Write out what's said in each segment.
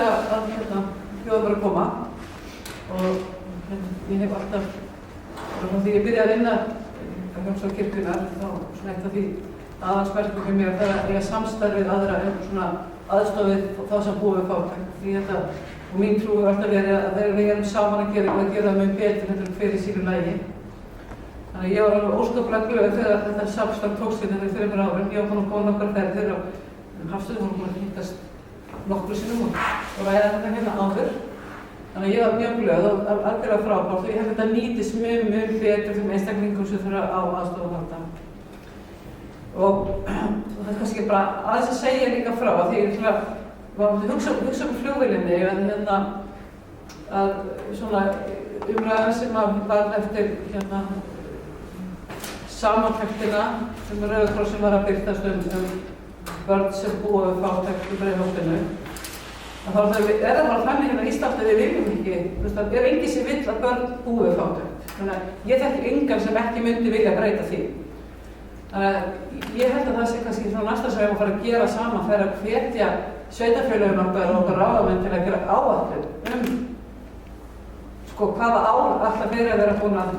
að bjóða mér að koma og ég hef alltaf, frá því ég byrjaði að vinna á Hljómsveit kirkjunnar, þá svona eitt af því aðalsmerkjum fyrir mér að það er að eiga samstarf við aðra svona aðstoð við þá sem búa við fátækt. Því þetta, og mín trú er alltaf verið að þegar við erum saman að gera það mjög betur heldur en hver í sínu lagi. Þannig að ég var alveg óskaplega glöð þegar þetta samstarf tókst fyrir 3 árum. Ég var búin að góða nokkrar ferðir og Hafsteinn voru búin að hittast nokkru sinnum og ræða þetta hérna áður. Þannig að ég var mjög glöð og algjörlega frábært og ég hef þetta nýtist mjög betur þeim einstaklingum sem þurfa á aðstoð að halda. Og það er kannski bara aðeins að segja líka frá að því ég var að hugsa flugvélinni að svona umræðan sem var eftir samantektina sem Rauði krossinn var að birtast börn sem búa við fátækt í Breiðholtinu. Þá er það bara þannig hérna í Íslandi að við viljum ekki, það er enginn sem vill að börn búi við fátækt. Þannig að ég þekki engan sem ekki myndi vilja breyta því. Þannig að ég held að það sé kannski svona næsta sem við erum að fara að gera saman þegar að hvetja sveitarfélögin okkar og okkar ráðamenn til að gera áætlun hvaða ár alltaf fyrir að vera búin að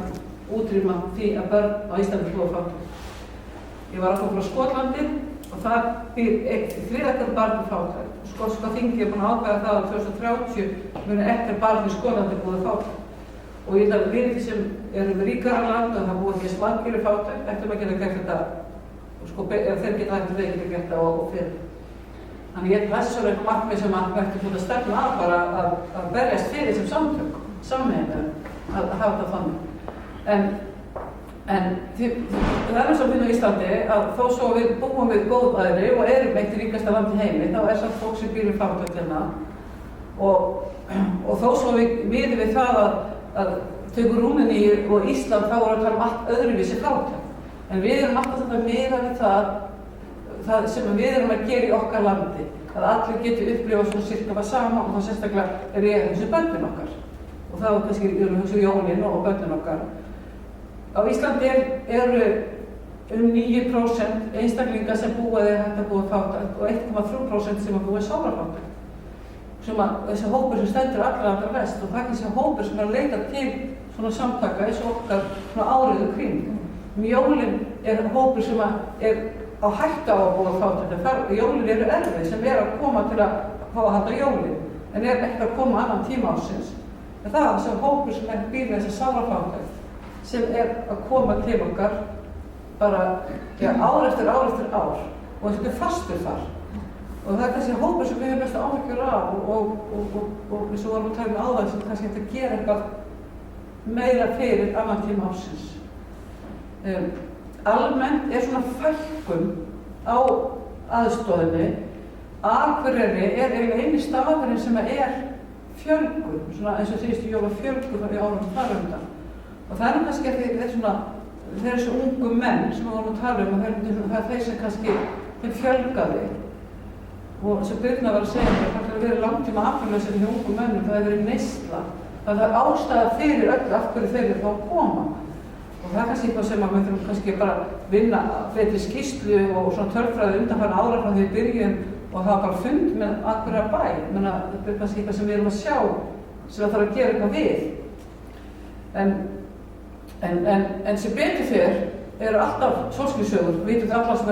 útrýma því að börn á Íslandi búa fátækt. Ég var alltaf frá Skotlandi og það býr 3 barn í fátækt. Skotska þingið er búin að ákveða það að 2030 muni ekkert barn í Skotlandi búið fátækt. Og ég held að við sem erum ríkara land og það búið ekki margir í fátækt, ættum að geta gert þetta, þeir geta hægt við geta gert það og fyrir. Þannig ég held að þessi svona eitthvað markmið sem að ættum búin að stefna að bara að berjast fyrir sem samtök, sammeðinu, að hafa þetta þannig. En það er eins og að finna í Íslandi að þó svo við búum við góðæri og erum eitt ríkasta land í heimi, þá er samt fólk sem býr við fátækt hérna. Og þó svo við það að tökur Rúmeníu og Ísland þá voru að tala allt öðruvísi fátækt. En við erum alltaf þetta að miða við það sem við erum að gera í okkar landi. Að allir geti upplifað svona sirka sama og þá sérstaklega er ég að hugsa börnin okkar. Og þá kannski erum við að hugsa jólin og börnin okkar. Á Íslandi eru 9% einstaklinga sem búa eða hægt að búa fátækt og 1,3% sem að búa sárafátækt. Sem að þessi hópur sem stendur allra verst og það er þessi hópur sem er að leita til svona samtaka eins og okkar svona árið kring. Jólin er hópur sem er á hættu á að búa fátækt. Jólin eru erfið sem er að koma til að fá að halda jólin en er ekki að koma annan tíma ársins. En það er þessi hópur sem er býr með þessi sárafátækt sem er að koma til okkar bara ár eftir ár og þessi er fastur þar. Og það er kannski hópur sem við hefum mest áhyggjur af og eins og vorum að tala áðan sem kannski hægt að gera eitthvað meira fyrir annan tíma ársins. Almennt er svona fækkun á aðstoðinni. Akureyri er eiginlega eini staðurinn sem er fjölgun, svona eins og síðustu jóla fjölgun í árum þar undan. Og það er kannski að þeir eru svo ungu menn sem við vorum að tala og það er þeir sem kannski þeim fjölgaði. Og sem Birna var að segja mér, það hefur verið langtíma atvinnulausir hjá ungum mönnum, það hefur verið neysla. Það er ástæða fyrir öllu af hverju þeir eru þá að koma. Og það er kannski eitthvað sem við þurfum kannski bara vinna betri skýrslu og svona tölfræði undanfarna ára frá því við byrjum og hafa bara fund með Akureyrar bæ. Þetta er kannski eitthvað sem við erum að sjá sem það þarf að gera eitthvað við. En sem betur fer eru alltaf sólskinsögur, við vitum allar sem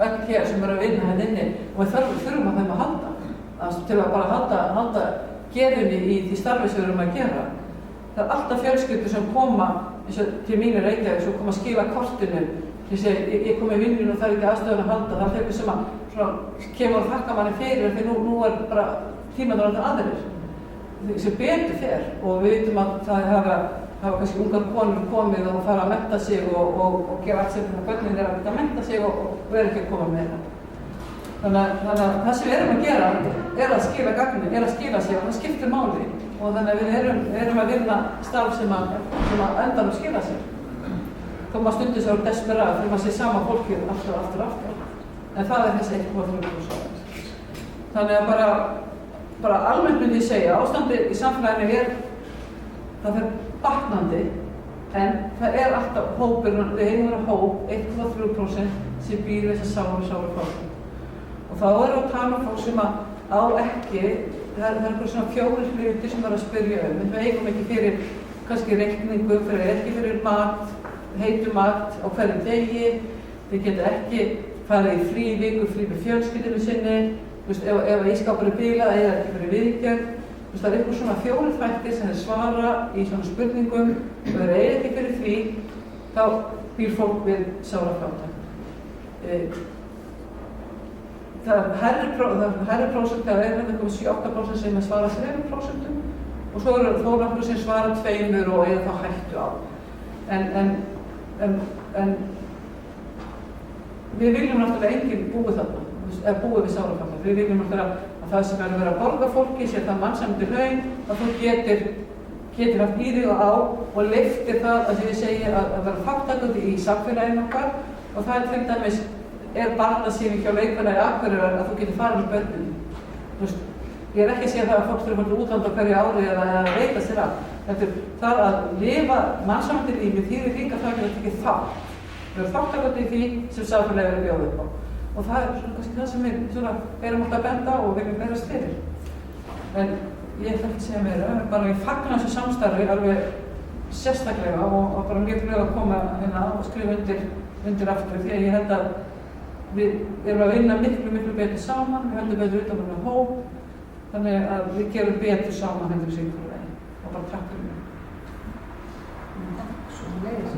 öll hér sem eru að vinna hérna inni og við þurfum að þeim að halda til að bara halda geðunni í því starfi sem við erum að gera. Það er alltaf fjölskyldur sem koma eins og til mín í Reykjavík sem koma að skila kortinu ég kom í vinnun og það er ekki aðstöðun að halda, það er eitthvað sem að kemur og þakka manni fyrir því nú er bara tímaður alltaf aðrir sem betur fer og við vitum að það hafa kannski ungar konur komið og fara að mennta sig og gera allt sem börnin er að mennta sig og vera ekki að koma með það. Þannig að það sem við erum að gera er að skila gagni, er að skila sig og það skiptir máli og þannig að við erum að vinna starf sem að endanum skila sig. Þá maður stundir sér á desperat þegar maður sé sama fólkið aftur. En það er þessi 1,3%. Þannig að bara almennt myndi ég segja, ástandið í samfélaginu það fer batnandi, en það er alltaf hópur, við eigum að vera hóp, 1,3% sem býr þess að sáru fólk. Og þá erum við að tala um fólk sem að á ekki, það er eitthvað svona 4 hluti sem að spyrja við eigum ekki fyrir kannski reikningu, ekki fyrir mat, heitu mat á hverjum degi, þið geta ekki farið í frí viku, frí með fjölskyldinu sinni, ef ísskápur er bilað, eða ekki fyrir viðgerð. Það er eitthvað svona 4 þættir sem þeir svara í svona spurningum og þeir eiga ekki fyrir því, þá býr fólk við sárafátækt. Það er hærri prósent, það er hérna komið 7-8% sem svara 3% og svo eru þó nokkur sem svara 2 og eiga þá hættu á. En við viljum náttúrulega enginn búið þarna, eða búið við sárafátækt. Við viljum náttúrulega að það sem er að vera að borga fólki sé það mannsæmandi laun, að þú getur haft í þig og á og leyftir það að ég segi að vera þátttakandi í samfélaginu okkar og það er til dæmis barnasýning hjá Leikfélagi Akureyrar að þú getur farið með börnum. Ég er ekki að segja það að fólk þurfa til útlanda á hverju ári eða að veita sér af. Það að lifa mannsæmandi lífi þýðir líka það að tekið þátt. Við erum þáttakandi í því sem samfélagið er að bjóða upp á. Og það er kannski það sem við erum alltaf að benda á og viljum berast fyrir. En ég ætla ekki að segja meira, bara ég fagna þessu samstarfi alveg sérstaklega og bara mjög glöð að koma hérna og skrifa undir aftur því að ég held að við erum að vinna miklu betur saman, við höldum betur utan með hóp, þannig að við gerum betur saman hendur í síðan og bara takk fyrir mig. Takk svo leiðis.